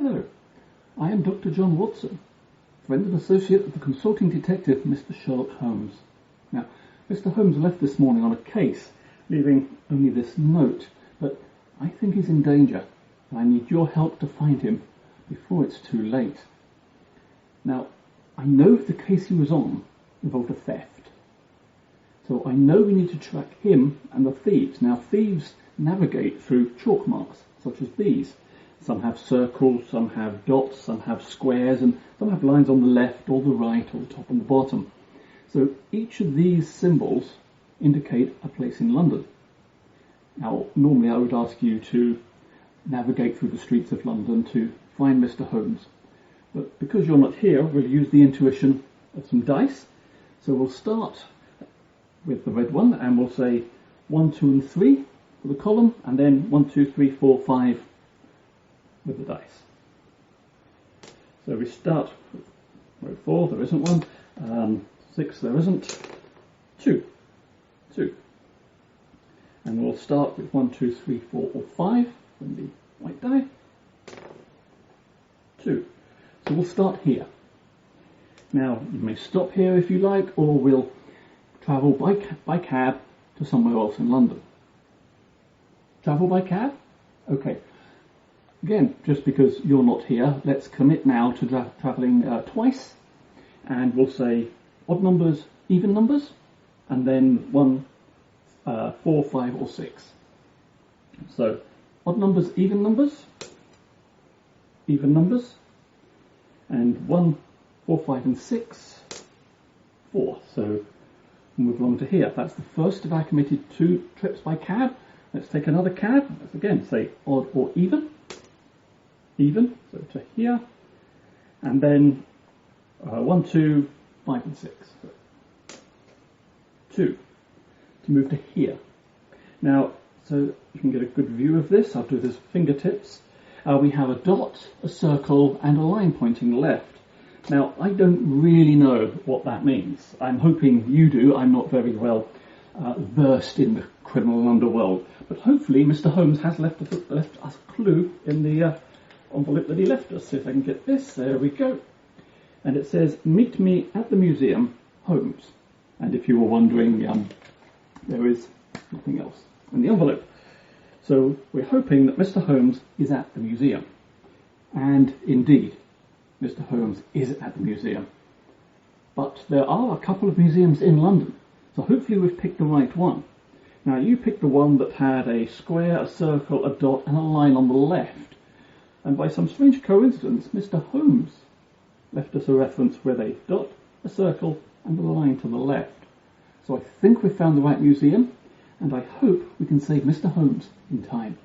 Hello, I am Dr. John Watson, friend and associate of the consulting detective Mr. Sherlock Holmes. Now, Mr. Holmes left this morning on a case, leaving only this note, but I think he's in danger, and I need your help to find him before it's too late. Now, I know the case he was on involved a theft, so I know we need to track him and the thieves. Now, thieves navigate through chalk marks, such as these. Some have circles, some have dots, some have squares, and some have lines on the left or the right or the top and the bottom. So each of these symbols indicate a place in London. Now, normally I would ask you to navigate through the streets of London to find Mr. Holmes. But because you're not here, we'll use the intuition of some dice. So we'll start with the red one, and we'll say 1, 2, and 3 for the column, and then 1, 2, 3, 4, 5 with the dice. So we start with row 4, there isn't one, 6, there isn't, 2, and we'll start with 1, 2, 3, 4, or 5 from the white die, 2. So we'll start here. Now you may stop here if you like, or we'll travel by cab to somewhere else in London. Travel by cab? Okay. Again, just because you're not here, let's commit now to travelling twice, and we'll say odd numbers, even numbers, and then 1, 4, 5, or 6. So odd numbers, even numbers, and 1, 4, 5, and 6, 4. So we'll move along to here. That's the first of our committed 2 trips by cab. Let's take another cab. Let's again say odd or even, so to here, and then 1, 2, 5, and 6. 2 to move to here. Now, so you can get a good view of this, I'll do this with fingertips. We have a dot, a circle, and a line pointing left. Now, I don't really know what that means. I'm hoping you do. I'm not very well versed in the criminal underworld, but hopefully Mr. Holmes has left us a clue in the envelope that he left us. If I can get this, there we go. And it says, meet me at the museum, Holmes. And if you were wondering, there is nothing else in the envelope. So we're hoping that Mr. Holmes is at the museum. And indeed, Mr. Holmes is at the museum. But there are a couple of museums in London, so hopefully we've picked the right one. Now you picked the one that had a square, a circle, a dot, and a line on the left. And by some strange coincidence, Mr. Holmes left us a reference with a dot, a circle, and a line to the left. So I think we've found the right museum, and I hope we can save Mr. Holmes in time.